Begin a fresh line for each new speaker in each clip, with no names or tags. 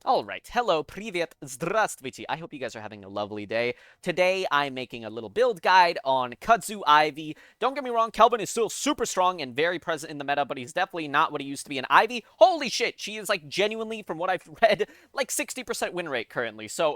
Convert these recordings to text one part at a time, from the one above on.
Alright, hello, привет, здравствуйте. I hope you guys are having a lovely day. Today, I'm making a little build guide on Kudzu Ivy. Don't get me wrong, Kelvin is still super strong and very present in the meta, but he's definitely not what he used to be in Ivy. Holy shit, she is, like, genuinely, from what I've read, like, 60% win rate currently. So,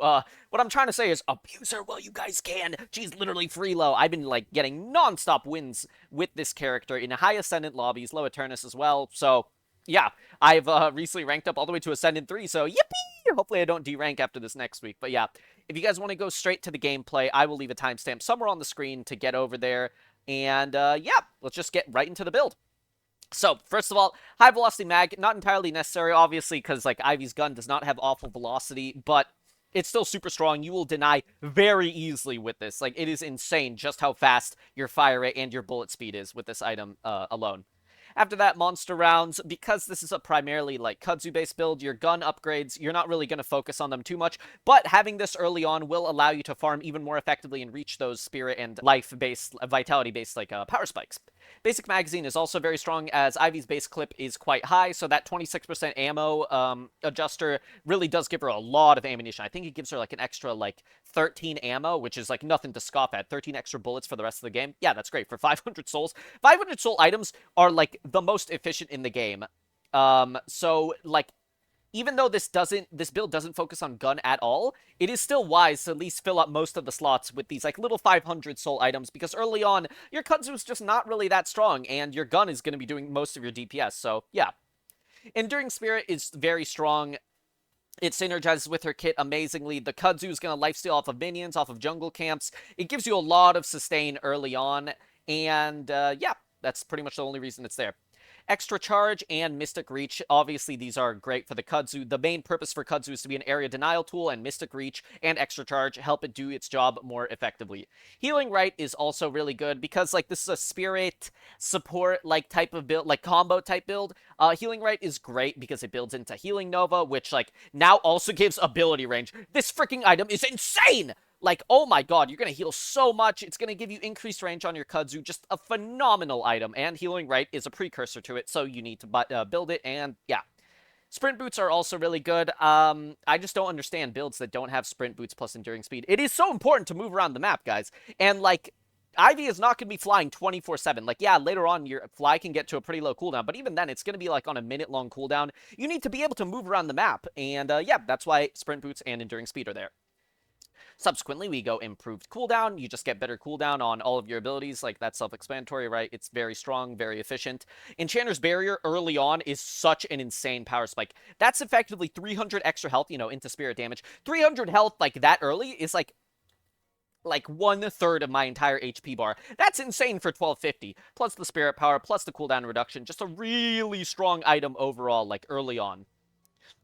what I'm trying to say is, abuse her while you guys can. She's literally free low. I've been, like, getting non-stop wins with this character in high Ascendant lobbies, low Eternus as well, so... Yeah, I've recently ranked up all the way to Ascendant 3, so yippee! Hopefully I don't derank after this next week. But yeah, if you guys want to go straight to the gameplay, I will leave a timestamp somewhere on the screen to get over there. And yeah, let's just get right into the build. So, first of all, high velocity mag, not entirely necessary, obviously, because like Ivy's gun does not have awful velocity, but it's still super strong. You will deny very easily with this. Like, it is insane just how fast your fire rate and your bullet speed is with this item alone. After that, monster rounds. Because this is a primarily, like, Kudzu-based build, your gun upgrades, you're not really going to focus on them too much, but having this early on will allow you to farm even more effectively and reach those spirit and life-based, vitality-based, like, power spikes. Basic magazine is also very strong, as Ivy's base clip is quite high, so that 26% ammo adjuster really does give her a lot of ammunition. I think it gives her, like, an extra, like, 13 ammo, which is, like, nothing to scoff at. 13 extra bullets for the rest of the game. Yeah, that's great. For 500 souls. 500 soul items are, like, the most efficient in the game. So, like, even though this build doesn't focus on gun at all, it is still wise to at least fill up most of the slots with these, like, little 500 soul items, because early on, your Kudzu is just not really that strong, and your gun is going to be doing most of your DPS, so, yeah. Enduring Spirit is very strong. It synergizes with her kit amazingly. The Kudzu is going to lifesteal off of minions, off of jungle camps. It gives you a lot of sustain early on, and, yeah, that's pretty much the only reason it's there. Extra Charge and Mystic Reach, obviously these are great for the Kudzu. The main purpose for Kudzu is to be an area denial tool, and Mystic Reach and Extra Charge help it do its job more effectively. Healing Right is also really good because, like, this is a spirit support, like, type of build, like, combo type build. Healing Right is great because it builds into Healing Nova, which, like, now also gives ability range. This freaking item is insane! Like, oh my god, you're going to heal so much. It's going to give you increased range on your Kudzu. Just a phenomenal item. And Healing Right is a precursor to it, so you need to build it. And, yeah. Sprint Boots are also really good. I just don't understand builds that don't have Sprint Boots plus Enduring Speed. It is so important to move around the map, guys. And, like, Ivy is not going to be flying 24/7. Like, yeah, later on, your fly can get to a pretty low cooldown, but even then, it's going to be, like, on a minute-long cooldown. You need to be able to move around the map. And, yeah, that's why Sprint Boots and Enduring Speed are there. Subsequently, we go improved cooldown. You just get better cooldown on all of your abilities. Like, that's self-explanatory, right? It's very strong, very efficient. Enchanter's Barrier early on is such an insane power spike. That's effectively 300 extra health, you know, into spirit damage. 300 health, like, that early is, like 1/3 of my entire HP bar. That's insane for 1250. Plus the spirit power, plus the cooldown reduction. Just a really strong item overall, like, early on.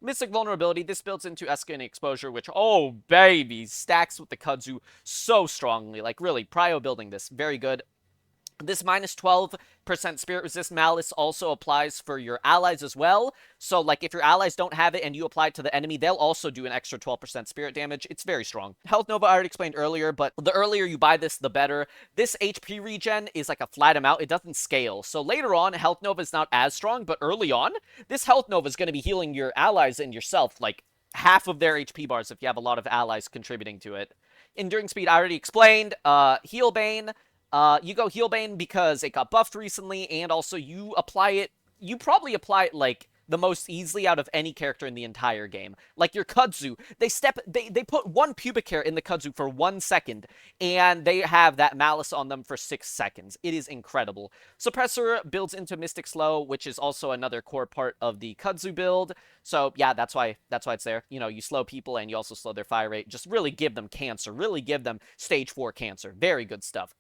Mystic Vulnerability, this builds into Escalate Exposure, which, oh baby, stacks with the Kudzu so strongly. Like, really, prio building this, very good. This minus 12% Spirit Resist Malice also applies for your allies as well. So, like, if your allies don't have it and you apply it to the enemy, they'll also do an extra 12% Spirit damage. It's very strong. Health Nova I already explained earlier, but the earlier you buy this, the better. This HP regen is like a flat amount. It doesn't scale. So later on, Health Nova is not as strong, but early on, this Health Nova is going to be healing your allies and yourself, like, half of their HP bars if you have a lot of allies contributing to it. Enduring Speed, I already explained. Heal Bane. You go Healbane because it got buffed recently, and also you probably apply it, like, the most easily out of any character in the entire game. Like, your Kudzu, they put one pubic hair in the Kudzu for 1 second, and they have that malice on them for 6 seconds. It is incredible. Suppressor builds into Mystic Slow, which is also another core part of the Kudzu build. So, yeah, that's why it's there. You know, you slow people, and you also slow their fire rate. Just really give them cancer. Really give them stage 4 cancer. Very good stuff.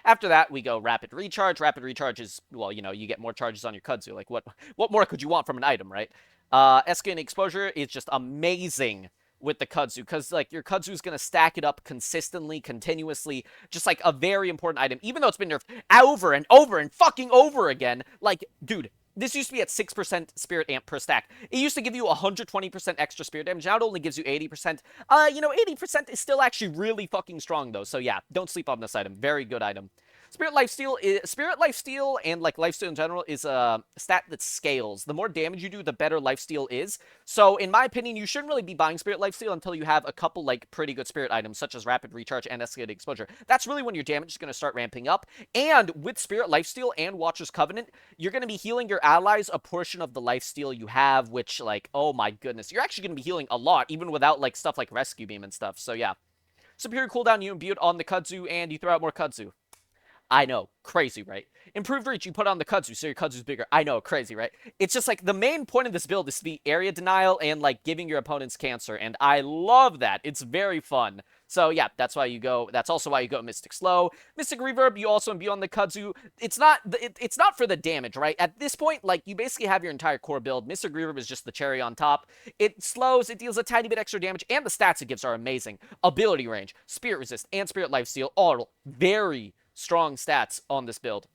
After that, we go Rapid Recharge. Rapid Recharge is, well, you know, you get more charges on your Kudzu. Like, what more could you want from an item, right? Escalate Exposure is just amazing with the Kudzu, because, like, your Kudzu is going to stack it up consistently, continuously, just, like, a very important item, even though it's been nerfed over and over and fucking over again. Like, dude, this used to be at 6% Spirit Amp per stack. It used to give you 120% extra Spirit damage. Now it only gives you 80%. You know, 80% is still actually really fucking strong, though. So, yeah, don't sleep on this item. Very good item. Spirit Lifesteal and like Lifesteal in general is a stat that scales. The more damage you do, the better Lifesteal is. So in my opinion, you shouldn't really be buying Spirit Lifesteal until you have a couple like pretty good spirit items such as Rapid Recharge and Escalated Exposure. That's really when your damage is going to start ramping up. And with Spirit Lifesteal and Watcher's Covenant, you're going to be healing your allies a portion of the lifesteal you have, which like, oh my goodness, you're actually going to be healing a lot even without like stuff like Rescue Beam and stuff. So yeah. Superior cooldown, you imbue it on the Kudzu, and you throw out more Kudzu. I know, crazy, right? Improved reach, you put on the Kudzu, so your Kudzu's bigger. I know, crazy, right? It's just like, the main point of this build is to be area denial and like giving your opponents cancer, and I love that. It's very fun. So yeah, that's also why you go Mystic Slow. Mystic Reverb, you also imbue on the Kudzu. It's not for the damage, right? At this point, like, you basically have your entire core build. Mystic Reverb is just the cherry on top. It slows, it deals a tiny bit extra damage, and the stats it gives are amazing. Ability range, Spirit Resist, and Spirit Lifesteal, all very strong stats on this build.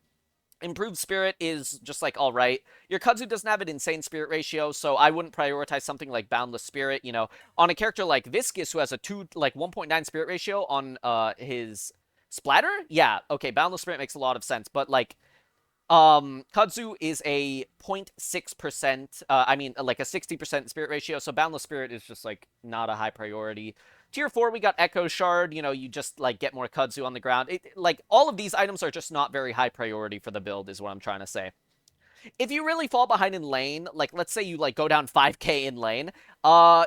Improved Spirit is just like alright. Your Kudzu doesn't have an insane Spirit ratio, so I wouldn't prioritize something like Boundless Spirit. You know, on a character like Viscus, who has a 1.9 Spirit ratio on his Splatter, yeah, okay, Boundless Spirit makes a lot of sense, but like, Kudzu is a 0.6%, like a 60% Spirit ratio, so Boundless Spirit is just like not a high priority. Tier 4, we got Echo Shard. You know, you just, like, get more Kudzu on the ground. Like, all of these items are just not very high priority for the build, is what I'm trying to say. If you really fall behind in lane, like, let's say you, like, go down 5k in lane,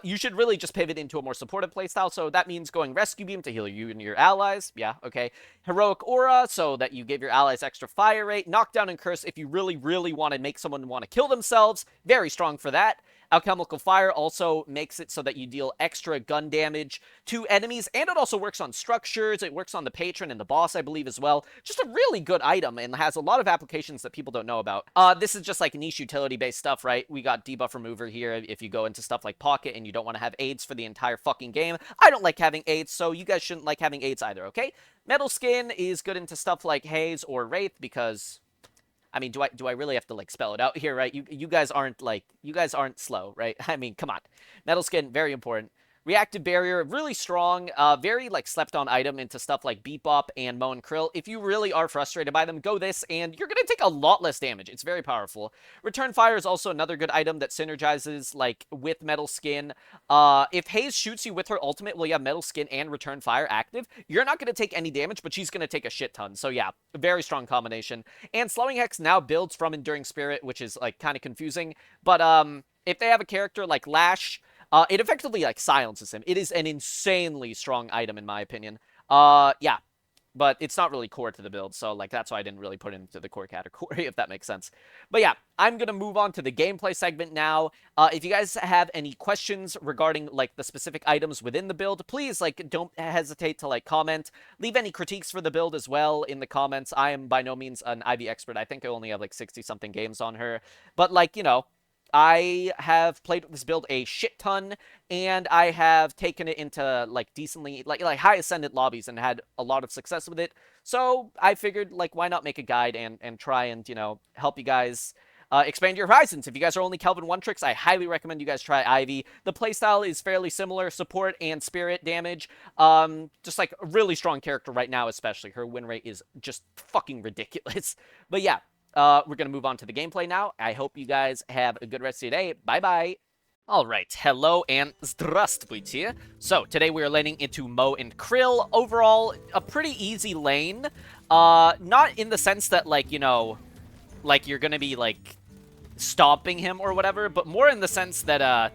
you should really just pivot into a more supportive playstyle. So that means going Rescue Beam to heal you and your allies. Yeah, okay. Heroic Aura, so that you give your allies extra fire rate. Knockdown and Curse, if you really, really want to make someone want to kill themselves. Very strong for that. Alchemical Fire also makes it so that you deal extra gun damage to enemies, and it also works on structures. It works on the patron and the boss, I believe, as well. Just a really good item, and has a lot of applications that people don't know about. This is just like niche utility-based stuff, right? We got Debuff Remover here if you go into stuff like Pocket and you don't want to have aids for the entire fucking game. I don't like having aids, so you guys shouldn't like having aids either, okay? Metal Skin is good into stuff like Haze or Wraith because... I mean, do I really have to, like, spell it out here, right? You guys aren't slow, right? I mean, come on. Metal Skin, very important. Reactive Barrier, really strong, very, like, slept-on item into stuff like Bebop and Moe and Krill. If you really are frustrated by them, go this, and you're gonna take a lot less damage. It's very powerful. Return Fire is also another good item that synergizes, like, with Metal Skin. If Haze shoots you with her ultimate while you have Metal Skin and Return Fire active, you're not gonna take any damage, but she's gonna take a shit ton. So, yeah, very strong combination. And Slowing Hex now builds from Enduring Spirit, which is, like, kind of confusing. But, if they have a character like Lash... it effectively, like, silences him. It is an insanely strong item, in my opinion. Yeah. But it's not really core to the build, so, like, that's why I didn't really put it into the core category, if that makes sense. But, yeah, I'm gonna move on to the gameplay segment now. If you guys have any questions regarding, like, the specific items within the build, please, like, don't hesitate to, like, comment. Leave any critiques for the build as well in the comments. I am by no means an Ivy expert. I think I only have, like, 60-something games on her. But, like, you know... I have played with this build a shit ton, and I have taken it into, like, decently, like high Ascendant lobbies and had a lot of success with it. So I figured, like, why not make a guide and try and, you know, help you guys expand your horizons. If you guys are only Kelvin 1 tricks, I highly recommend you guys try Ivy. The playstyle is fairly similar, support and spirit damage. Just, like, a really strong character right now, especially. Her win rate is just fucking ridiculous. But yeah. We're going to move on to the gameplay now. I hope you guys have a good rest of your day. Bye-bye. Alright, hello and здравствуйте. So, today we are laning into Moe and Krill. Overall, a pretty easy lane. Not in the sense that, like, you know, like, you're going to be, like, stomping him or whatever, but more in the sense that,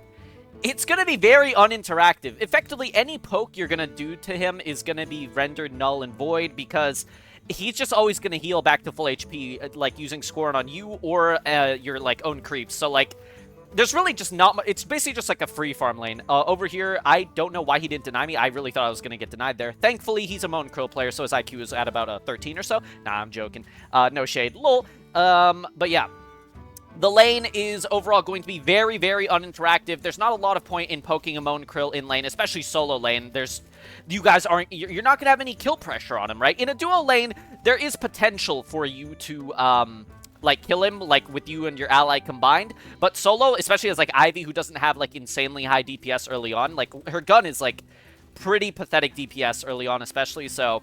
it's going to be very uninteractive. Effectively, any poke you're going to do to him is going to be rendered null and void because... he's just always going to heal back to full HP, like, using Scorn on you or your, like, own creeps. So, like, there's really just not much. It's basically just, like, a free farm lane. Over here, I don't know why he didn't deny me. I really thought I was going to get denied there. Thankfully, he's a Moe and Krill player, so his IQ is at about 13 or so. Nah, I'm joking. No shade. Lol. But yeah. The lane is overall going to be very, very uninteractive. There's not a lot of point in poking a Moe and Krill in lane, especially solo lane. You guys aren't, you're not going to have any kill pressure on him, right? In a duo lane, there is potential for you to, like, kill him, like, with you and your ally combined. But solo, especially as, like, Ivy, who doesn't have, like, insanely high DPS early on, like, her gun is, like, pretty pathetic DPS early on, especially, so...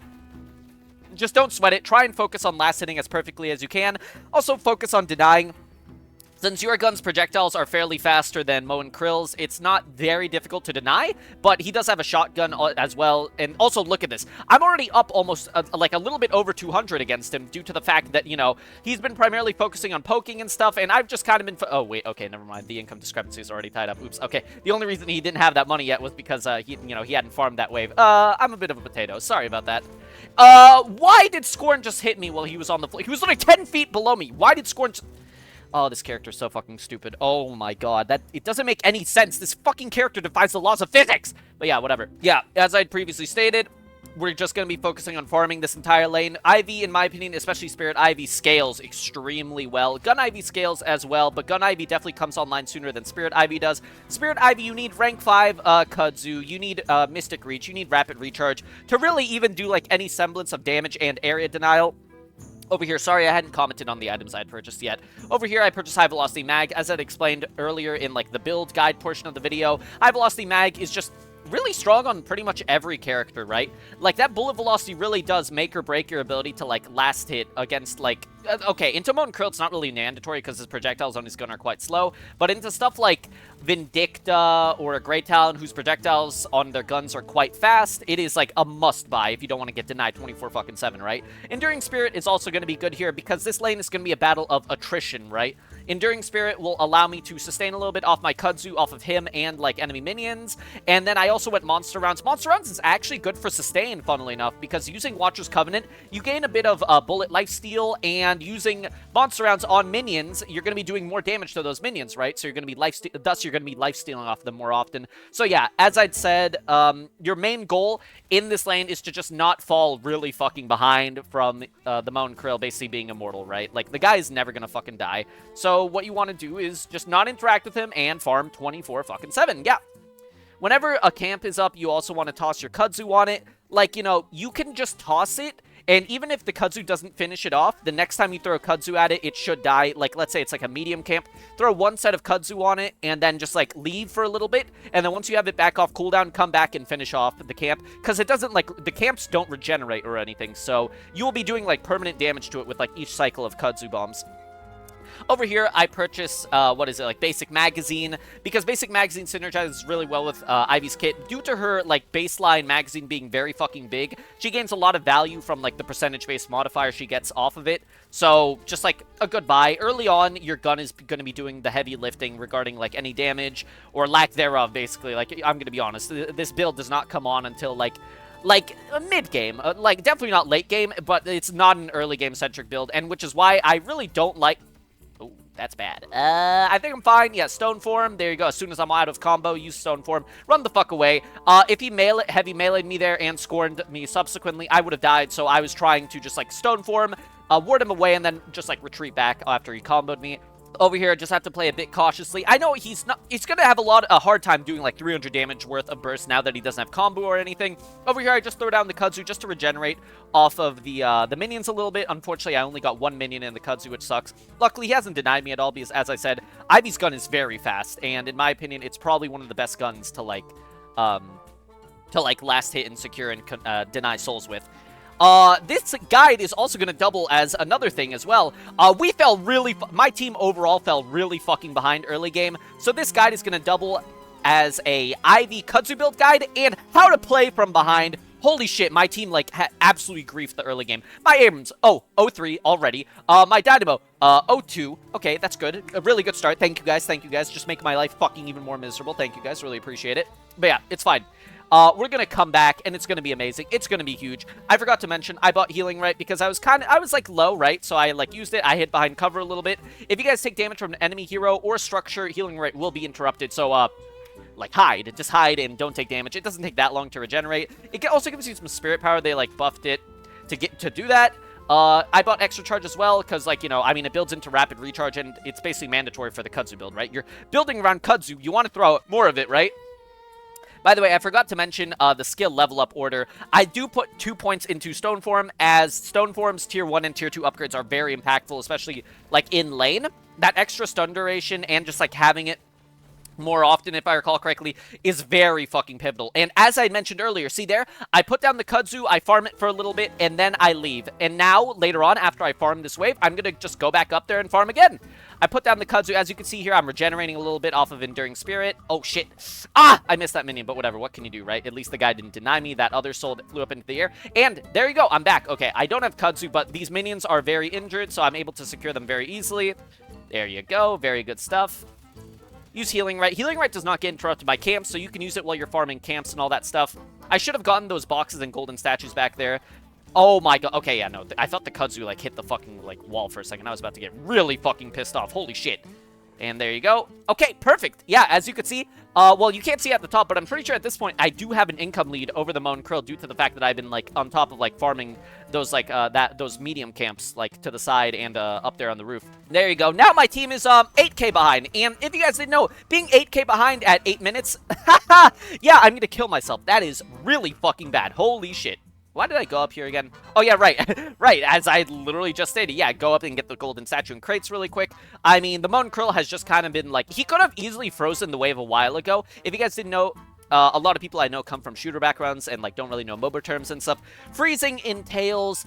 just don't sweat it. Try and focus on last hitting as perfectly as you can. Also, focus on denying. Since your gun's projectiles are fairly faster than Mo and Krill's, it's not very difficult to deny, but he does have a shotgun as well. And also, look at this. I'm already up almost, like, a little bit over 200 against him due to the fact that, you know, he's been primarily focusing on poking and stuff, and I've just kind of been... Oh, wait, okay, never mind. The income discrepancy is already tied up. Oops, okay. The only reason he didn't have that money yet was because, he hadn't farmed that wave. I'm a bit of a potato. Sorry about that. Why did Scorn just hit me while he was on the floor? He was only 10 feet below me. Why did Scorn... Oh, this character is so fucking stupid. Oh my god, it doesn't make any sense. This fucking character defies the laws of physics. But yeah, whatever. Yeah, as I'd previously stated, we're just going to be focusing on farming this entire lane. Ivy, in my opinion, especially Spirit Ivy, scales extremely well. Gun Ivy scales as well, but Gun Ivy definitely comes online sooner than Spirit Ivy does. Spirit Ivy, you need rank 5 Kudzu, you need Mystic Reach, you need Rapid Recharge to really even do like any semblance of damage and area denial. Over here, sorry I hadn't commented on the items I had purchased yet. Over here, I purchased High Velocity Mag. As I'd explained earlier in, like, the build guide portion of the video, High Velocity Mag is just really strong on pretty much every character, right? Like, that bullet velocity really does make or break your ability to, like, last hit against, like... okay, into Mo and Krill, it's not really mandatory because his projectiles on his gun are quite slow, but into stuff like Vindicta or a Great Talon whose projectiles on their guns are quite fast, it is, like, a must-buy if you don't want to get denied 24/7, right? Enduring Spirit is also going to be good here because this lane is going to be a battle of attrition, right? Enduring Spirit will allow me to sustain a little bit off my Kudzu, off of him, and, like, enemy minions. And then I also went Monster Rounds. Monster Rounds is actually good for sustain, funnily enough, because using Watcher's Covenant, you gain a bit of bullet lifesteal, and using Monster Rounds on minions, you're going to be doing more damage to those minions, right? So you're going to be thus you're going to be lifestealing off them more often. So yeah, as I'd said, your main goal in this lane is to just not fall really fucking behind from the Mo and Krill basically being immortal, right? Like, the guy is never going to fucking die. So what you want to do is just not interact with him and farm 24/7. Yeah. Whenever a camp is up, you also want to toss your Kudzu on it. Like, you know, you can just toss it, and even if the Kudzu doesn't finish it off, the next time you throw a Kudzu at it, it should die. Like, let's say it's like a medium camp. Throw one set of Kudzu on it, and then just, like, leave for a little bit. And then once you have it back off cooldown, come back and finish off the camp. Because it doesn't, like, the camps don't regenerate or anything. So you will be doing, like, permanent damage to it with, like, each cycle of Kudzu bombs. Over here, I purchase, like, Basic Magazine, because Basic Magazine synergizes really well with Ivy's kit. Due to her, like, baseline magazine being very fucking big, she gains a lot of value from, like, the percentage-based modifier she gets off of it. So, just, like, a good buy. Early on, your gun is going to be doing the heavy lifting regarding, like, any damage, or lack thereof, basically. Like, I'm going to be honest, this build does not come on until, like, a mid-game. Like, definitely not late-game, but it's not an early-game-centric build, and which is why I really don't like... That's bad. I think I'm fine. Yeah, Stone Form. There you go. As soon as I'm out of combo, use Stone Form. Run the fuck away. If he heavy meleeed me there and scorned me subsequently, I would have died. So I was trying to just, like, Stone Form, ward him away, and then just, like, retreat back after he comboed me. Over here, just have to play a bit cautiously. I know he's going to have a hard time doing, like, 300 damage worth of burst now that he doesn't have combo or anything. Over here, I just throw down the Kudzu just to regenerate off of the minions a little bit. Unfortunately, I only got one minion in the Kudzu, which sucks. Luckily, he hasn't denied me at all because, as I said, Ivy's gun is very fast. And in my opinion, it's probably one of the best guns to, like, last hit and secure and deny souls with. This guide is also going to double as another thing as well. We fell really... My team overall fell really fucking behind early game. So this guide is going to double as a Ivy Kudzu build guide and how to play from behind. Holy shit, my team, like, absolutely griefed the early game. My Abrams, 0-3 already. My Dynamo, 0-2. Okay, that's good. A really good start. Thank you guys. Thank you guys. Just make my life fucking even more miserable. Thank you guys. Really appreciate it. But yeah, it's fine. We're going to come back, and it's going to be amazing. It's going to be huge. I forgot to mention, I bought Healing Right because I was like, low, right? So I, like, used it. I hid behind cover a little bit. If you guys take damage from an enemy hero or structure, Healing Right will be interrupted. So, like, hide. Just hide and don't take damage. It doesn't take that long to regenerate. It also gives you some spirit power. They, like, buffed it to do that. I bought Extra Charge as well, because, like, you know, I mean, it builds into Rapid Recharge, and it's basically mandatory for the Kudzu build, right? You're building around Kudzu. You want to throw more of it, right? By the way, I forgot to mention the skill level up order. I do put 2 points into Stone Form, as Stone Form's Tier 1 and Tier 2 upgrades are very impactful, especially, like, in lane. That extra stun duration and just, like, having it more often, if I recall correctly, is very fucking pivotal. And as I mentioned earlier, see there? I put down the Kudzu, I farm it for a little bit, and then I leave. And now, later on, after I farm this wave, I'm gonna just go back up there and farm again. I put down the Kudzu. As you can see here, I'm regenerating a little bit off of Enduring Spirit. Oh, shit. Ah! I missed that minion, but whatever. What can you do, right? At least the guy didn't deny me that other soul that flew up into the air. And there you go. I'm back. Okay, I don't have Kudzu, but these minions are very injured, so I'm able to secure them very easily. There you go. Very good stuff. Use Healing Right. Healing Right does not get interrupted by camps, so you can use it while you're farming camps and all that stuff. I should have gotten those boxes and golden statues back there. Oh my god. Okay, yeah, no. I thought the Kudzu, like, hit the fucking, like, wall for a second. I was about to get really fucking pissed off. Holy shit. And there you go. Okay, perfect. Yeah, as you can see, well, you can't see at the top, but I'm pretty sure at this point I do have an income lead over the Moan Krill due to the fact that I've been, like, on top of, like, farming those, like, those medium camps, like, to the side and, up there on the roof. There you go. Now my team is, 8k behind. And if you guys didn't know, being 8k behind at 8 minutes, yeah, I'm gonna kill myself. That is really fucking bad. Holy shit. Why did I go up here again? Oh, yeah, right. Right, as I literally just stated. Yeah, go up and get the golden statue and crates really quick. I mean, the Moan Krill has just kind of been, like... He could have easily frozen the wave a while ago. If you guys didn't know, a lot of people I know come from shooter backgrounds and, like, don't really know MOBA terms and stuff. Freezing entails,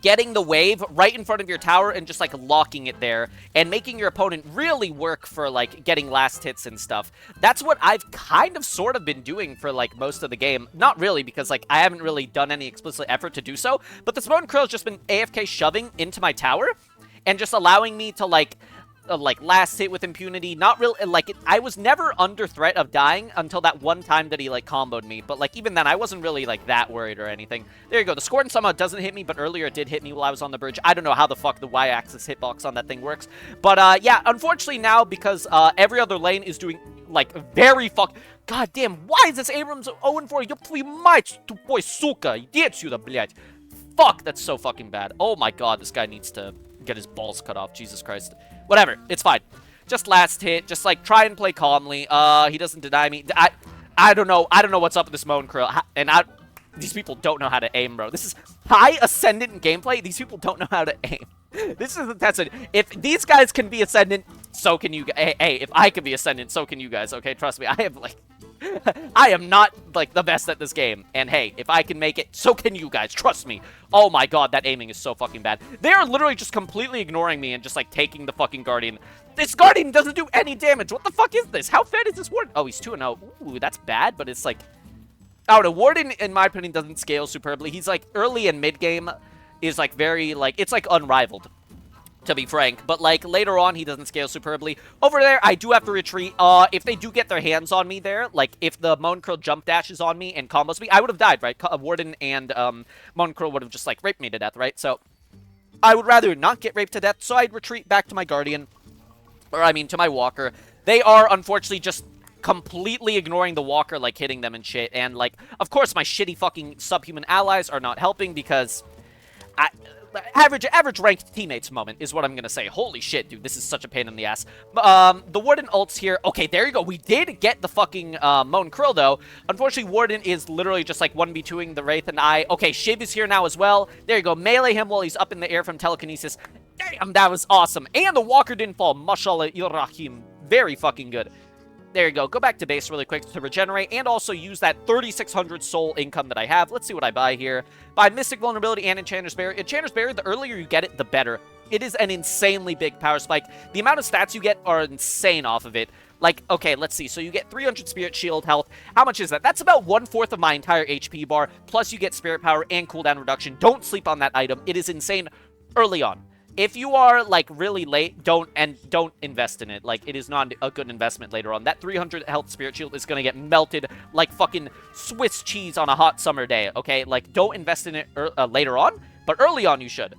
getting the wave right in front of your tower and just, like, locking it there and making your opponent really work for, like, getting last hits and stuff. That's what I've kind of sort of been doing for, like, most of the game. Not really, because, like, I haven't really done any explicit effort to do so, but this Moan Krill has just been AFK shoving into my tower and just allowing me to, like, last hit with impunity. Not really, like, I was never under threat of dying until that one time that he, like, comboed me. But, like, even then, I wasn't really, like, that worried or anything. There you go. The Scorn somehow doesn't hit me, but earlier it did hit me while I was on the bridge. I don't know how the fuck the Y-axis hitbox on that thing works. But, yeah, unfortunately now, because, every other lane is doing, like, very God damn, why is this Abrams 0-4? Ёб твою мать, тупой сука. Иди отсюда, блядь. Fuck, that's so fucking bad. Oh my god, this guy needs to get his balls cut off. Jesus Christ. Whatever, it's fine. Just last hit. Just, like, try and play calmly. He doesn't deny me. I don't know. I don't know what's up with this Moan Krill. And these people don't know how to aim, bro. This is high Ascendant gameplay. These people don't know how to aim. This is the test. If these guys can be Ascendant, so can you guys. Hey, if I can be Ascendant, so can you guys, okay? Trust me, I have, like... I am not, like, the best at this game. And hey, if I can make it, so can you guys. Trust me. Oh my god, that aiming is so fucking bad. They are literally just completely ignoring me and just, like, taking the fucking Guardian. This Guardian doesn't do any damage. What the fuck is this? How fed is this Warden? Oh, he's 2-0. Ooh, that's bad, but it's, like... Oh, the Warden, in my opinion, doesn't scale superbly. He's, like, early and mid-game is, like, very, like... It's, like, unrivaled, to be frank. But, like, later on, he doesn't scale superbly. Over there, I do have to retreat. If they do get their hands on me there, like, if the Moan Krill jump dashes on me and combos me, I would have died, right? Warden and, Moan Krill would have just, like, raped me to death, right? So, I would rather not get raped to death, so I'd retreat back to my Guardian. Or, I mean, to my Walker. They are, unfortunately, just completely ignoring the Walker, like, hitting them and shit. And, like, of course, my shitty fucking subhuman allies are not helping because... Average ranked teammates moment is what I'm gonna say. Holy shit, dude, this is such a pain in the ass. The Warden ults here. Okay, there you go. We did get the fucking Moan Krill, though. Unfortunately, Warden is literally just, like, 1v2ing the Wraith and I. Okay, Shiv is here now as well. There you go. Melee him while he's up in the air from telekinesis. Damn, that was awesome. And the Walker didn't fall. Mashallah Irrahim. Very fucking good. There you go. Go back to base really quick to regenerate and also use that 3,600 soul income that I have. Let's see what I buy here. Buy Mystic Vulnerability and Enchanter's Berry. Enchanter's Berry, the earlier you get it, the better. It is an insanely big power spike. The amount of stats you get are insane off of it. Like, okay, let's see. So you get 300 Spirit Shield health. How much is that? That's about 1/4 of my entire HP bar. Plus you get Spirit Power and cooldown reduction. Don't sleep on that item. It is insane early on. If you are, like, really late, don't invest in it. Like, it is not a good investment later on. That 300 health Spirit Shield is gonna get melted like fucking Swiss cheese on a hot summer day, okay? Like, don't invest in it later on, but early on you should.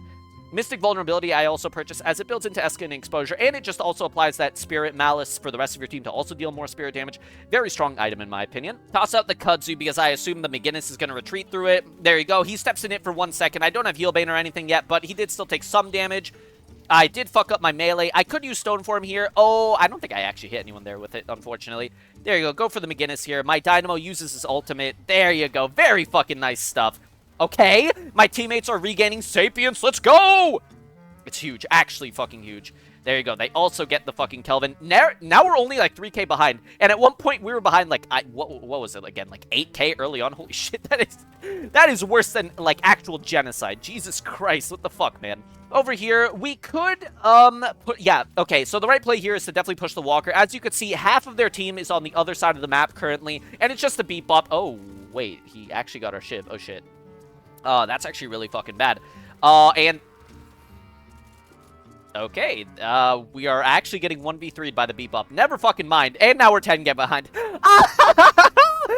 Mystic Vulnerability I also purchased as it builds into Esca and Exposure, and it just also applies that Spirit Malice for the rest of your team to also deal more spirit damage. Very strong item in my opinion. Toss out the Kudzu because I assume the McGinnis is going to retreat through it. There you go. He steps in it for 1 second. I don't have Heal Bane or anything yet, but he did still take some damage. I did fuck up my melee. I could use Stone Form here. Oh, I don't think I actually hit anyone there with it, unfortunately. There you go. Go for the McGinnis here. My Dynamo uses his ultimate. There you go. Very fucking nice stuff. Okay, my teammates are regaining Sapience. Let's go! It's huge. Actually fucking huge. There you go. They also get the fucking Kelvin. Now we're only like 3k behind. And at one point we were behind like, what was it again? Like 8k early on? Holy shit, that is worse than like actual genocide. Jesus Christ, what the fuck, man? Over here, we could, yeah, okay, so the right play here is to definitely push the Walker. As you can see, half of their team is on the other side of the map currently, and it's just a beat bop. Oh, wait, he actually got our ship. Oh, shit. That's actually really fucking bad. And... okay, we are actually getting 1v3'd by the beat bop. Never fucking mind. And now we're 10k behind.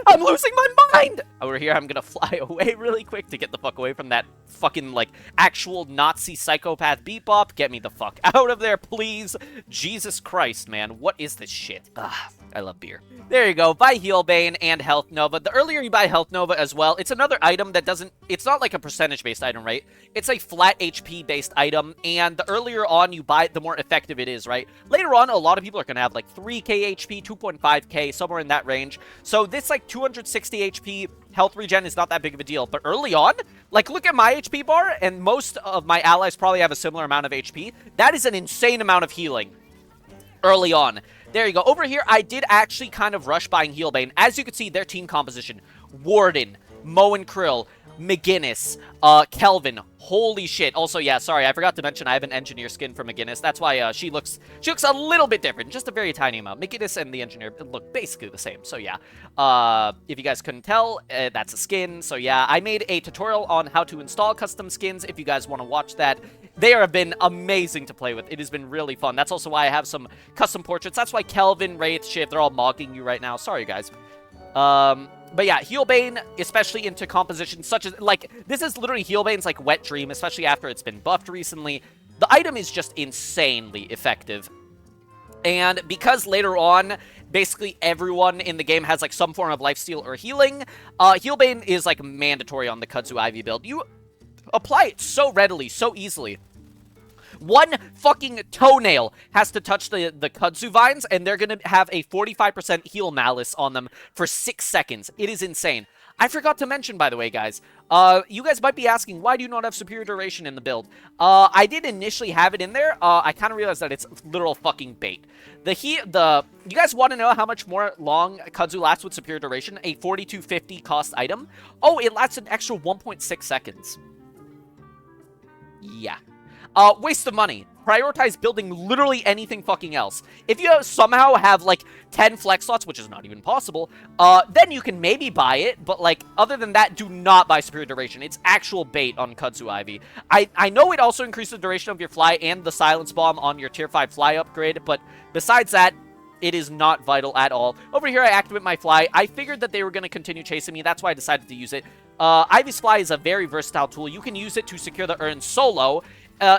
I'm losing my mind! Over here, I'm gonna fly away really quick to get the fuck away from that fucking, like, actual Nazi psychopath beat bop. Get me the fuck out of there, please. Jesus Christ, man. What is this shit? I love beer. There you go. Buy Heal Bane and Health Nova. The earlier you buy Health Nova as well, it's another item that doesn't... it's not like a percentage-based item, right? It's a flat HP-based item, and the earlier on you buy it, the more effective it is, right? Later on, a lot of people are gonna have, like, 3k HP, 2.5k, somewhere in that range. So this, like, 260 HP health regen is not that big of a deal. But early on, like, look at my HP bar, and most of my allies probably have a similar amount of HP. That is an insane amount of healing early on. There you go. Over here, I did actually kind of rush buying Healbane. As you can see, their team composition: Warden, Moen Krill, McGinnis, Kelvin. Holy shit. Also, yeah, sorry, I forgot to mention I have an engineer skin for McGinnis. That's why she looks a little bit different, just a very tiny amount. McGinnis and the engineer look basically the same. So yeah, if you guys couldn't tell, that's a skin. So yeah, I made a tutorial on how to install custom skins if you guys want to watch that. They have been amazing to play with. It has been really fun. That's also why I have some custom portraits. That's why Kelvin, Wraith, Shift, they're all mocking you right now. Sorry, guys. But yeah, Healbane, especially into compositions such as, like, this is literally Healbane's, like, wet dream, especially after it's been buffed recently. The item is just insanely effective. And because later on, basically everyone in the game has, like, some form of lifesteal or healing, Healbane is, like, mandatory on the Kudzu Ivy build. You apply it so readily, so easily. One fucking toenail has to touch the Kudzu vines, and they're going to have a 45% heal malice on them for 6 seconds. It is insane. I forgot to mention, by the way, guys, you guys might be asking, why do you not have superior duration in the build? I did initially have it in there. I kind of realized that it's literal fucking bait. You guys want to know how much more long Kudzu lasts with superior duration? A 4250 cost item? Oh, it lasts an extra 1.6 seconds. Yeah. Waste of money. Prioritize building literally anything fucking else. If you somehow have, like, 10 flex slots, which is not even possible, then you can maybe buy it, but, like, other than that, do not buy superior duration. It's actual bait on Kudzu Ivy. I know it also increases the duration of your fly and the silence bomb on your tier 5 fly upgrade, but besides that, it is not vital at all. Over here, I activate my fly. I figured that they were going to continue chasing me. That's why I decided to use it. Ivy's fly is a very versatile tool. You can use it to secure the urn solo.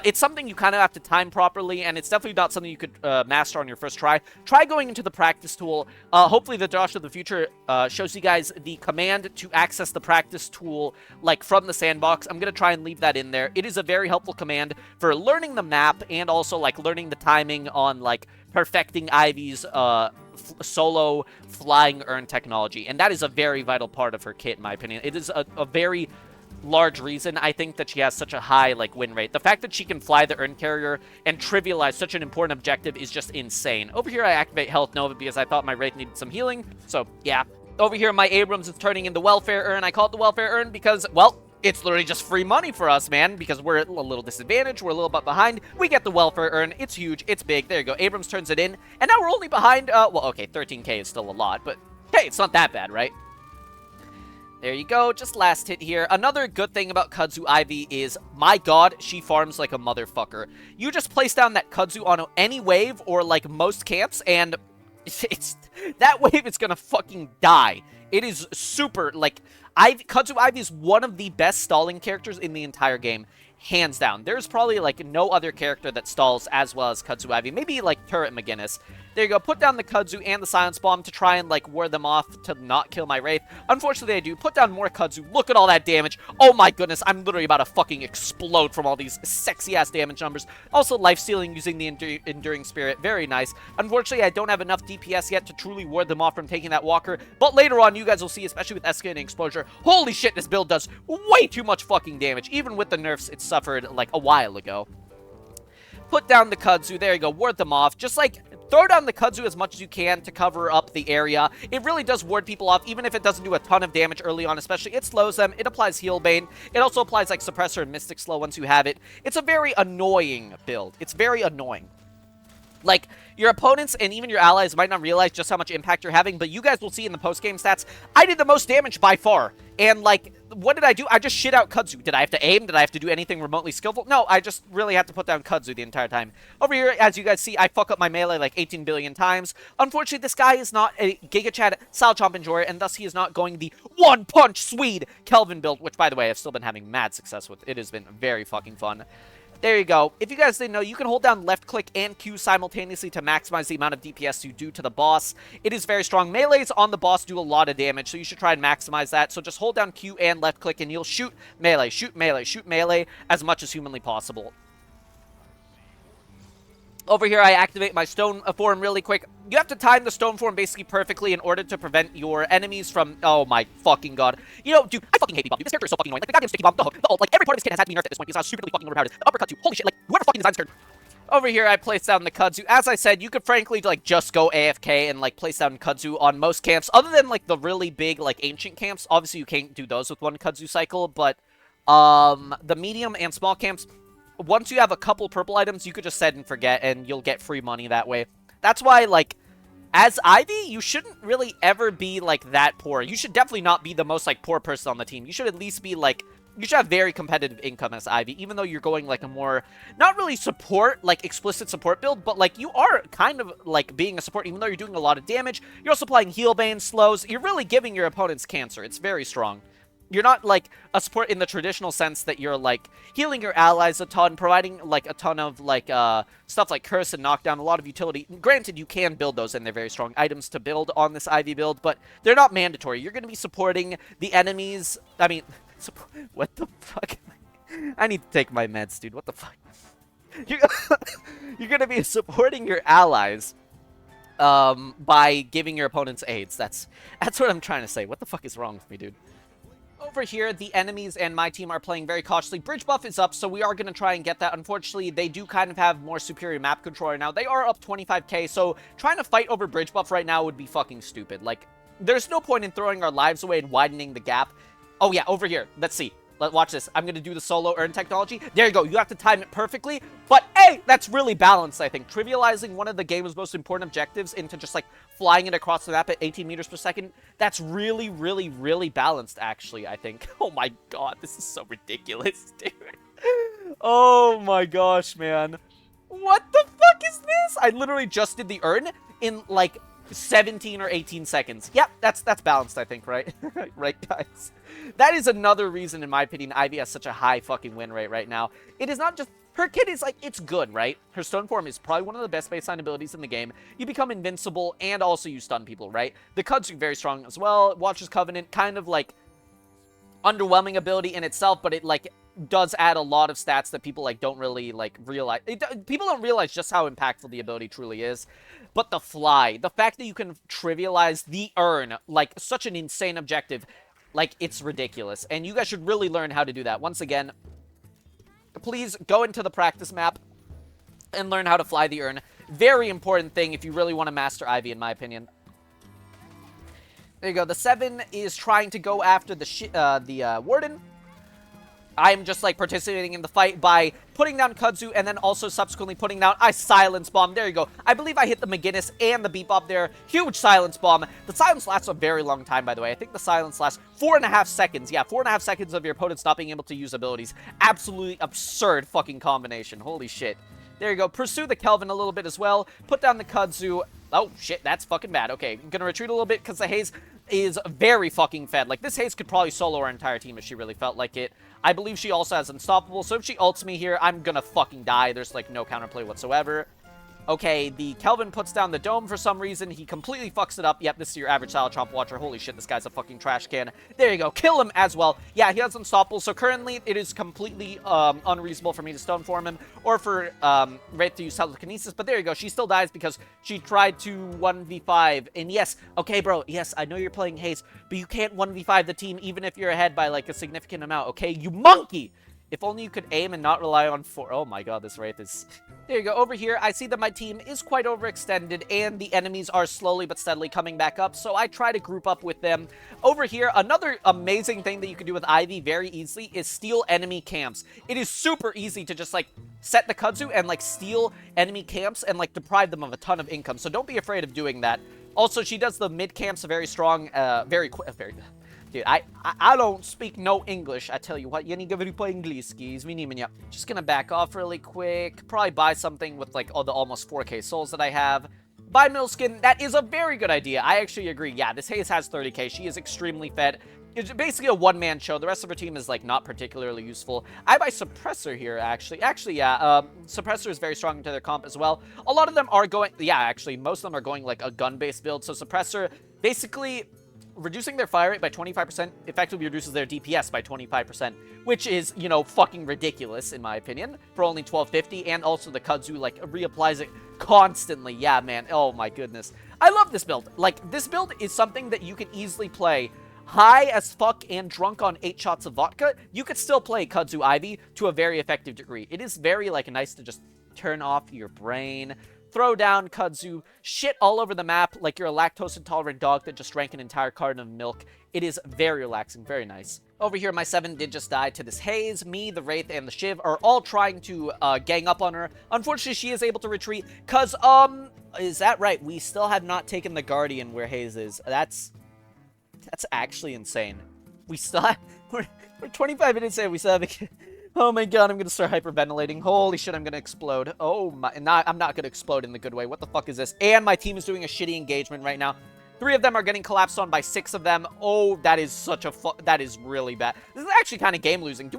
It's something you kind of have to time properly, and it's definitely not something you could master on your first try. Try going into the practice tool. Hopefully the Josh of the Future shows you guys the command to access the practice tool, like, from the sandbox. I'm going to try and leave that in there. It is a very helpful command for learning the map and also, like, learning the timing on, like, perfecting Ivy's solo flying urn technology. And that is a very vital part of her kit, in my opinion. It is a very large reason I think that she has such a high, like, win rate. The fact that she can fly the urn carrier and trivialize such an important objective is just insane. Over here, I activate Health Nova because I thought my Wraith needed some healing. So, yeah. Over here, my Abrams is turning into Welfare Urn. I call it the Welfare Urn because, well, it's literally just free money for us, man, because we're a little disadvantaged. We're a little bit behind. We get the Welfare Urn. It's huge. It's big. There you go. Abrams turns it in. And now we're only behind, well, okay, 13k is still a lot, but hey, it's not that bad, right? There you go, just last hit here. Another good thing about Kudzu Ivy is, my god, she farms like a motherfucker. You just place down that Kudzu on any wave or, like, most camps, and that wave is gonna fucking die. It is super, like, Kudzu Ivy is one of the best stalling characters in the entire game. Hands down. There's probably, like, no other character that stalls as well as Kudzu Ivy. Maybe, like, Turret McGinnis. There you go. Put down the Kudzu and the Silence Bomb to try and, like, ward them off to not kill my Wraith. Unfortunately, I do. Put down more Kudzu. Look at all that damage. Oh my goodness. I'm literally about to fucking explode from all these sexy-ass damage numbers. Also, life-stealing using the Enduring Spirit. Very nice. Unfortunately, I don't have enough DPS yet to truly ward them off from taking that Walker. But later on, you guys will see, especially with Esca and Exposure, holy shit, this build does way too much fucking damage. Even with the nerfs it suffered, like, a while ago. Put down the Kudzu. There you go. Ward them off. Just, like, throw down the Kudzu as much as you can to cover up the area. It really does ward people off, even if it doesn't do a ton of damage early on, especially. It slows them. It applies Heal Bane. It also applies, like, Suppressor and Mystic Slow once you have it. It's a very annoying build. It's very annoying. Like, your opponents and even your allies might not realize just how much impact you're having, but you guys will see in the post-game stats, I did the most damage by far. And, like, what did I do? I just shit out Kudzu. Did I have to aim? Did I have to do anything remotely skillful? No, I just really had to put down Kudzu the entire time. Over here, as you guys see, I fuck up my melee like 18 billion times. Unfortunately, this guy is not a Giga Chad Salachomp enjoyer, and thus he is not going the one-punch Swede Kelvin build, which, by the way, I've still been having mad success with. It has been very fucking fun. There you go. If you guys didn't know, you can hold down left click and Q simultaneously to maximize the amount of DPS you do to the boss. It is very strong. Melees on the boss do a lot of damage, so you should try and maximize that. So just hold down Q and left click and you'll shoot melee, shoot melee, shoot melee as much as humanly possible. Over here, I activate my stone form really quick. You have to time the stone form basically perfectly in order to prevent your enemies from... Oh my fucking god. You know, dude, I fucking hate Bebop, dude. This character is so fucking annoying. Like, the goddamn sticky bomb, the hook, the ult. Like, every part of this kit has had to be nerfed at this point because how stupidly fucking overpowered it is. The uppercut too. Holy shit, like, whoever fucking designs this turn. Over here, I place down the Kudzu. As I said, you could frankly, like, just go AFK and, like, place down Kudzu on most camps. Other than, like, the really big, like, ancient camps. Obviously, you can't do those with one Kudzu cycle, but, the medium and small camps... Once you have a couple purple items, you could just set and forget, and you'll get free money that way. That's why, like, as Ivy, you shouldn't really ever be, like, that poor. You should definitely not be the most, like, poor person on the team. You should at least be, like, you should have very competitive income as Ivy, even though you're going, like, a more, not really support, like, explicit support build, but, like, you are kind of, like, being a support, even though you're doing a lot of damage. You're also applying Heal Bane, slows. You're really giving your opponents cancer. It's very strong. You're not, like, a support in the traditional sense that you're, like, healing your allies a ton, providing, like, a ton of, like, stuff like Curse and Knockdown, a lot of utility. Granted, you can build those, and they're very strong items to build on this Ivy build, but they're not mandatory. You're going to be supporting the enemies. I mean, what the fuck? I need to take my meds, dude. What the fuck? You're going to be supporting your allies by giving your opponents aids. That's what I'm trying to say. What the fuck is wrong with me, dude? Over here, the enemies and my team are playing very cautiously. Bridge buff is up, so we are going to try and get that. Unfortunately, they do kind of have more superior map control right now. They are up 25k, so trying to fight over bridge buff right now would be fucking stupid. Like, there's no point in throwing our lives away and widening the gap. Oh, yeah, over here. Let's see. Watch this. I'm going to do the solo earn technology. There you go. You have to time it perfectly. But, hey, that's really balanced, I think. Trivializing one of the game's most important objectives into just, like, flying it across the map at 18 meters per second. That's really, really, really balanced, actually, I think. Oh, my God. This is so ridiculous, dude. Oh, my gosh, man. What the fuck is this? I literally just did the earn in, like, 17 or 18 seconds. Yep, that's balanced, I think, right? Right, guys? That is another reason, in my opinion, Ivy has such a high fucking win rate right now. It is not just... Her kit is, like, it's good, right? Her stone form is probably one of the best baseline abilities in the game. You become invincible, and also you stun people, right? The Kudzu very strong as well. Watcher's Covenant, kind of, like, underwhelming ability in itself, but it, like, does add a lot of stats that people, like, don't really, like, realize. People don't realize just how impactful the ability truly is. But the fly, the fact that you can trivialize the earn, like, such an insane objective, like, it's ridiculous. And you guys should really learn how to do that. Once again, please go into the practice map and learn how to fly the earn. Very important thing if you really want to master Ivy, in my opinion. There you go. The 7 is trying to go after the Warden. I'm just, like, participating in the fight by putting down Kudzu and then also subsequently putting down a Silence Bomb. There you go. I believe I hit the McGinnis and the Bebop there. Huge Silence Bomb. The Silence lasts a very long time, by the way. I think the Silence lasts 4.5 seconds. Yeah, 4.5 seconds of your opponents not being able to use abilities. Absolutely absurd fucking combination. Holy shit. There you go. Pursue the Kelvin a little bit as well. Put down the Kudzu. Oh, shit. That's fucking bad. Okay, I'm gonna retreat a little bit because the Haze is very fucking fed. Like, this Haze could probably solo our entire team if she really felt like it. I believe she also has Unstoppable, so if she ults me here, I'm gonna fucking die. There's, like, no counterplay whatsoever. Okay, the Kelvin puts down the dome for some reason. He completely fucks it up. Yep, this is your average Salachomp watcher. Holy shit, this guy's a fucking trash can. There you go. Kill him as well. Yeah, he has Unstoppable, so currently it is completely unreasonable for me to stone form him or for Wraith to use telekinesis. But there you go. She still dies because she tried to 1v5. And yes, okay, bro. Yes, I know you're playing Haze, but you can't 1v5 the team even if you're ahead by, like, a significant amount, okay? You monkey! If only you could aim and not rely on oh my god, this Wraith is... There you go. Over here, I see that my team is quite overextended, and the enemies are slowly but steadily coming back up, so I try to group up with them. Over here, another amazing thing that you can do with Ivy very easily is steal enemy camps. It is super easy to just, like, set the Kudzu and, like, steal enemy camps and, like, deprive them of a ton of income, so don't be afraid of doing that. Also, she does the mid camps very strong, very quick, Dude, I don't speak no English. I tell you what, you need to go angliski. Just gonna back off really quick. Probably buy something with like all the almost 4k souls that I have. Buy middle skin. That is a very good idea. I actually agree. Yeah, this Haze has 30k. She is extremely fed. It's basically a one-man show. The rest of her team is like not particularly useful. I buy Suppressor here, actually. Actually, yeah, Suppressor is very strong into their comp as well. A lot of them are going, yeah, actually, most of them are going like a gun-based build. So Suppressor, basically, reducing their fire rate by 25% effectively reduces their DPS by 25%, which is, you know, fucking ridiculous, in my opinion, for only 1250, and also the Kudzu, like, reapplies it constantly. Yeah, man, oh my goodness. I love this build. Like, this build is something that you can easily play high as fuck and drunk on 8 shots of vodka. You could still play Kudzu Ivy to a very effective degree. It is very, like, nice to just turn off your brain, throw down Kudzu, shit all over the map like you're a lactose-intolerant dog that just drank an entire carton of milk. It is very relaxing, very nice. Over here, my 7 did just die to this Haze. Me, the Wraith, and the Shiv are all trying to gang up on her. Unfortunately, she is able to retreat, because, is that right? We still have not taken the Guardian where Haze is. That's actually insane. We still have, we're 25 minutes in, we still have a... Oh my god, I'm gonna start hyperventilating. Holy shit, I'm gonna explode. Oh my, I'm not gonna explode in the good way. What the fuck is this? And my team is doing a shitty engagement right now. 3 of them are getting collapsed on by 6 of them. Oh, that is such a that is really bad. This is actually kind of game losing.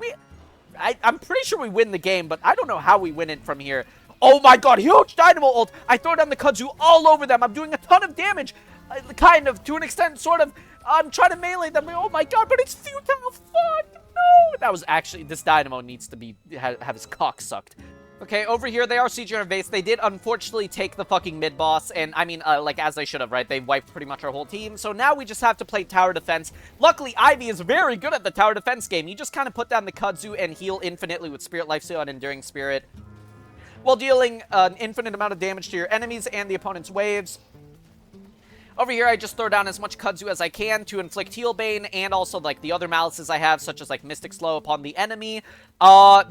I'm pretty sure we win the game, but I don't know how we win it from here. Oh my god, huge dynamo ult. I throw down the Kudzu all over them. I'm doing a ton of damage. Kind of, to an extent, sort of. I'm trying to melee them. Oh my god, but it's futile. Fuck. No, that was actually, this Dynamo needs to be, have his cock sucked. Okay, over here, they are sieging our base. They did, unfortunately, take the fucking mid-boss, and, I mean, like, as they should have, right? They wiped pretty much our whole team, so now we just have to play tower defense. Luckily, Ivy is very good at the tower defense game. You just kind of put down the Kudzu and heal infinitely with Spirit Lifesteal and Enduring Spirit, while dealing an infinite amount of damage to your enemies and the opponent's waves. Over here, I just throw down as much Kudzu as I can to inflict Heal Bane, and also, like, the other malices I have, such as, like, Mystic Slow upon the enemy.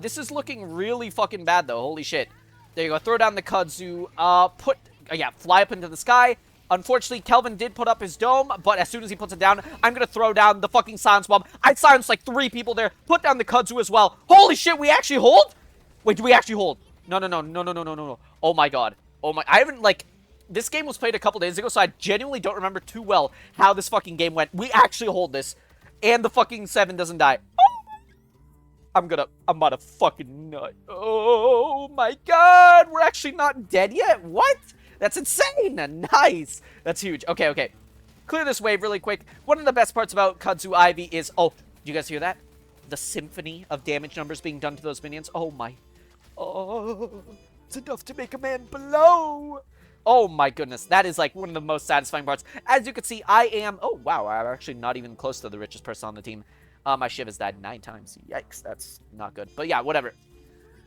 This is looking really fucking bad, though. Holy shit. There you go. Throw down the Kudzu. Yeah, fly up into the sky. Unfortunately, Kelvin did put up his dome, but as soon as he puts it down, I'm gonna throw down the fucking Silence Bomb. I silenced, like, 3 people there. Put down the Kudzu as well. Holy shit, we actually hold? Wait, do we actually hold? No. Oh my god. Oh my... I haven't, like... This game was played a couple days ago, so I genuinely don't remember too well how this fucking game went. We actually hold this, and the fucking 7 doesn't die. Oh, I'm about to fucking nut. Oh my god, we're actually not dead yet? What? That's insane. Nice. That's huge. Okay. Clear this wave really quick. One of the best parts about Kudzu Ivy is, oh, do you guys hear that? The symphony of damage numbers being done to those minions. Oh my. Oh, it's enough to make a man blow. Oh my goodness, that is like one of the most satisfying parts. As you can see, I am... Oh, wow, I'm actually not even close to the richest person on the team. My Shiv has died 9 times. Yikes, that's not good. But yeah, whatever.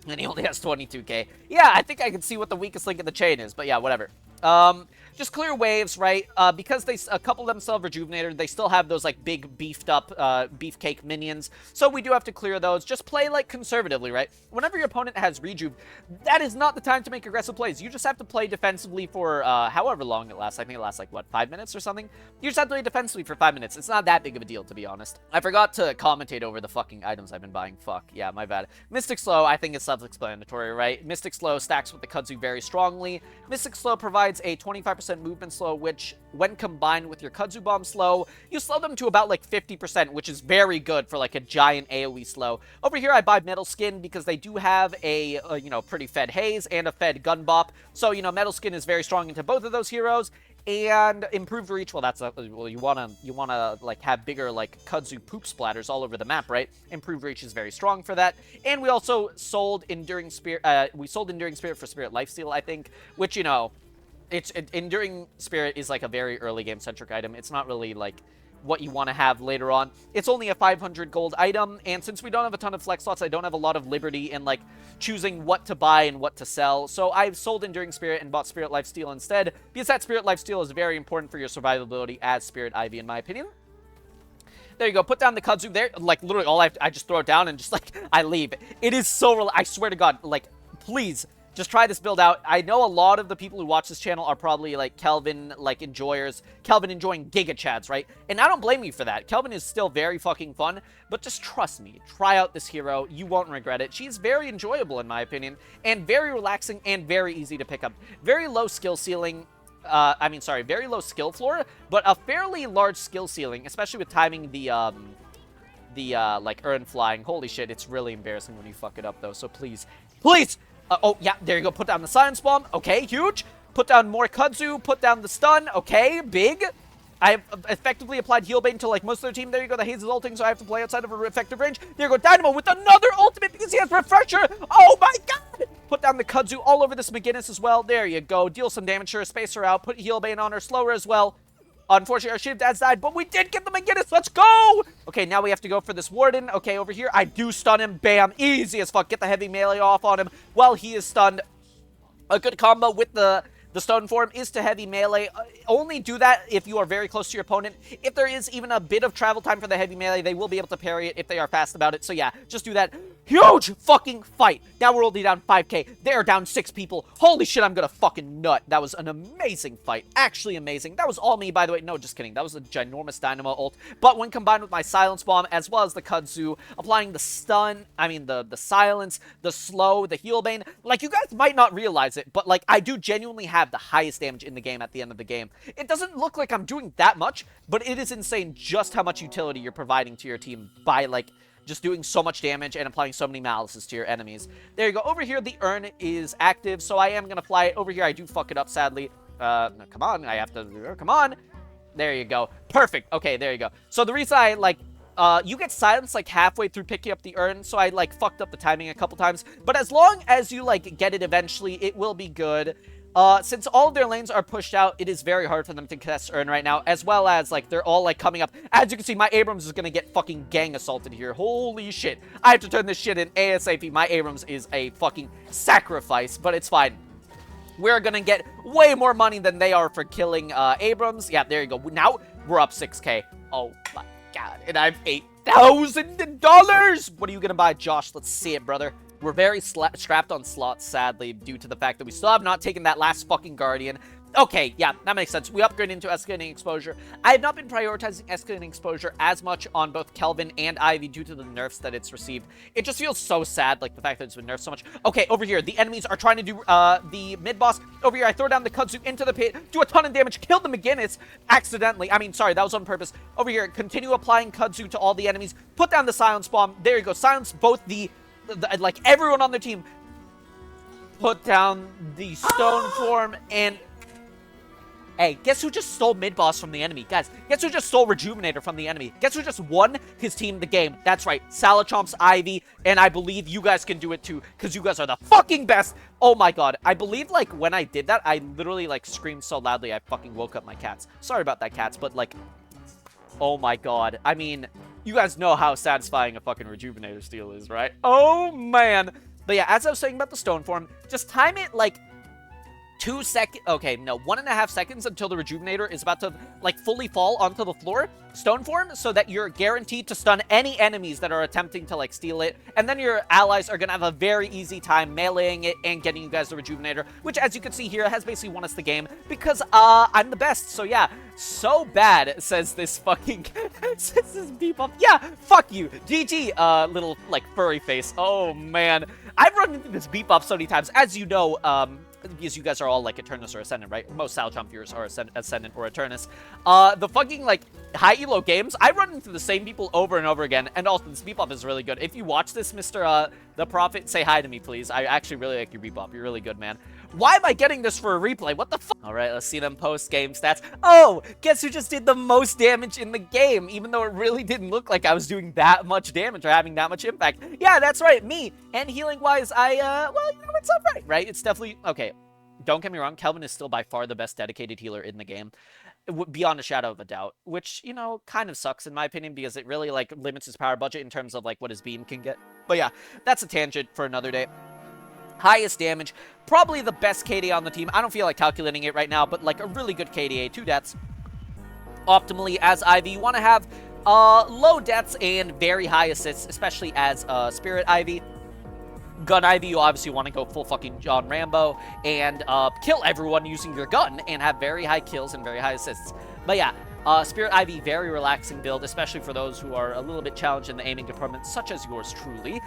And he only has 22k. Yeah, I think I can see what the weakest link in the chain is. But yeah, whatever. Just clear waves, right? Because a couple of them still have Rejuvenator, they still have those, like, big beefed up, beefcake minions. So we do have to clear those. Just play, like, conservatively, right? Whenever your opponent has Rejuve, that is not the time to make aggressive plays. You just have to play defensively for, however long it lasts. I think it lasts, like, what, 5 minutes or something? You just have to play defensively for 5 minutes. It's not that big of a deal, to be honest. I forgot to commentate over the fucking items I've been buying. Fuck. Yeah, my bad. Mystic Slow, I think, is self-explanatory, right? Mystic Slow stacks with the Kudzu very strongly. Mystic Slow provides a 25% movement slow, which when combined with your Kudzu Bomb slow, you slow them to about like 50%, which is very good for like a giant AoE slow. Over here, I buy Metal Skin because they do have a you know, pretty fed Haze and a fed Gun Bop. So, you know, Metal Skin is very strong into both of those heroes. And improved reach, well, that's well, you wanna like have bigger like Kudzu poop splatters all over the map, right? Improved reach is very strong for that. And we also sold Enduring Spirit. We sold Enduring Spirit for Spirit Lifesteal, I think, which, you know, Enduring Spirit is like a very early game centric item. It's not really like what you want to have later on. It's only a 500 gold item, and since we don't have a ton of flex slots, I don't have a lot of liberty in, like, choosing what to buy and what to sell. So I've sold Enduring Spirit and bought Spirit Lifesteal instead, because that Spirit Lifesteal is very important for your survivability as Spirit Ivy, in my opinion. There you go. Put down the Kudzu there. Like, literally, all I just throw it down and just, like, I leave. It is so... I swear to God, like, please... just try this build out. I know a lot of the people who watch this channel are probably, like, Kelvin, like, enjoyers. Kelvin enjoying Giga Chads, right? And I don't blame you for that. Kelvin is still very fucking fun, but just trust me. Try out this hero. You won't regret it. She's very enjoyable, in my opinion, and very relaxing and very easy to pick up. Very low skill ceiling. Very low skill floor, but a fairly large skill ceiling, especially with timing like, urn flying. Holy shit, it's really embarrassing when you fuck it up, though, so please, please! Oh, yeah, there you go. Put down the Silence Bomb. Okay, huge. Put down more Kudzu. Put down the stun. Okay, big. I have effectively applied Heal Bane to, like, most of their team. There you go. The Haze is ulting, so I have to play outside of her effective range. There you go. Dynamo with another ultimate because he has Refresher. Oh, my God. Put down the Kudzu all over this McGinnis as well. There you go. Deal some damage to her. Space her out. Put Heal Bane on her. Slow her as well. Unfortunately, our shield dad's died, but we did get the McGinnis. Let's go! Okay, now we have to go for this Warden. Okay, over here, I do stun him. Bam. Easy as fuck. Get the heavy melee off on him while he is stunned. A good combo with the stone form is to heavy melee. Only do that if you are very close to your opponent. If there is even a bit of travel time for the heavy melee, they will be able to parry it if they are fast about it. So yeah, just do that. Huge fucking fight. Now we're only down 5k. They are down 6 people. Holy shit, I'm gonna fucking nut. That was an amazing fight. Actually amazing. That was all me, by the way. No, just kidding. That was a ginormous Dynamo ult. But when combined with my Silence Bomb, as well as the Kudzu, applying the stun, the silence, the slow, the Heal Bane, like, you guys might not realize it, but, like, I do genuinely have the highest damage in the game at the end of the game. It doesn't look like I'm doing that much, but it is insane just how much utility you're providing to your team by, like, just doing so much damage and applying so many malices to your enemies. There you go. Over here, the urn is active, so I am going to fly it. Over here, I do fuck it up, sadly. No, come on. I have to... Come on. There you go. Perfect. Okay, there you go. So the reason I, like... you get silenced, like, halfway through picking up the urn, so I, like, fucked up the timing a couple times. But as long as you, like, get it eventually, it will be good. Since all of their lanes are pushed out, it is very hard for them to contest urn right now, as well as, like, they're all, like, coming up. As you can see, my Abrams is gonna get fucking gang assaulted here. Holy shit. I have to turn this shit in ASAP. My Abrams is a fucking sacrifice, but it's fine. We're gonna get way more money than they are for killing, Abrams. Yeah, there you go. Now, we're up 6k. Oh, my God. And I have $8,000! What are you gonna buy, Josh? Let's see it, brother. We're very strapped on slots, sadly, due to the fact that we still have not taken that last fucking Guardian. Okay, yeah, that makes sense. We upgrade into Escalating Exposure. I have not been prioritizing Escalating Exposure as much on both Kelvin and Ivy due to the nerfs that it's received. It just feels so sad, like, the fact that it's been nerfed so much. Okay, over here, the enemies are trying to do the mid-boss. Over here, I throw down the Kudzu into the pit, do a ton of damage, kill the McGinnis accidentally. Sorry, that was on purpose. Over here, continue applying Kudzu to all the enemies. Put down the Silence Bomb. There you go. Silence both like, everyone on their team. Put down the stone form and... Hey, guess who just stole mid-boss from the enemy? Guys, guess who just stole Rejuvenator from the enemy? Guess who just won his team the game? That's right, Salachomp's Ivy, and I believe you guys can do it too, because you guys are the fucking best! Oh my God, I believe, like, when I did that, I literally, like, screamed so loudly I fucking woke up my cats. Sorry about that, cats, but, like, oh my God. I mean, you guys know how satisfying a fucking Rejuvenator steal is, right? Oh, man! But yeah, as I was saying about the stone form, just time it, like, 2 seconds, okay, no, 1.5 seconds until the Rejuvenator is about to, like, fully fall onto the floor, stone form, so that you're guaranteed to stun any enemies that are attempting to, like, steal it, and then your allies are gonna have a very easy time meleeing it and getting you guys the Rejuvenator, which, as you can see here, has basically won us the game, because, I'm the best, so yeah, so bad, says this fucking, says this Bebop, yeah, fuck you, GG, little, like, furry face, oh, man, I've run into this Bebop so many times, as you know, because you guys are all, like, Eternus or Ascendant, right? Most Salachomp viewers are Ascendant or Eternus. The fucking, like, high elo games, I run into the same people over and over again, and also this Bebop is really good. If you watch this, Mr. The Prophet, say hi to me, please. I actually really like your Bebop. You're really good, man. Why am I getting this for a replay? What the fuck? Alright, let's see them post-game stats. Oh, guess who just did the most damage in the game, even though it really didn't look like I was doing that much damage or having that much impact. Yeah, that's right, me. And healing-wise, well, you know, it's alright, right? It's definitely, okay. Don't get me wrong, Kelvin is still by far the best dedicated healer in the game. beyond a shadow of a doubt, which, you know, kind of sucks in my opinion because it really, like, limits his power budget in terms of, like, what his beam can get. But yeah, that's a tangent for another day. Highest damage, probably the best KDA on the team. I don't feel like calculating it right now, but, like, a really good KDA, 2 deaths. Optimally, as Ivy, you want to have low deaths and very high assists, especially as Spirit Ivy. Gun Ivy, you obviously want to go full fucking John Rambo and kill everyone using your gun and have very high kills and very high assists. But yeah, Spirit Ivy, very relaxing build, especially for those who are a little bit challenged in the aiming department, such as yours truly.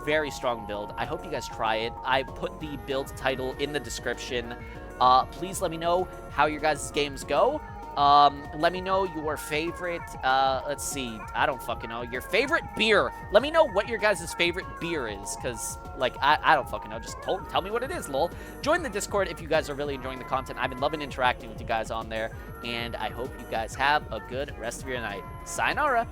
Very strong build. I hope you guys try it. I put the build title in the description. Please let me know how your guys' games go. Let me know your favorite, let's see, I don't fucking know, your favorite beer. Let me know what your guys' favorite beer is, because, like, I don't fucking know, just tell me what it is, lol. Join the Discord if you guys are really enjoying the content. I've been loving interacting with you guys on there, and I hope you guys have a good rest of your night. Sayonara!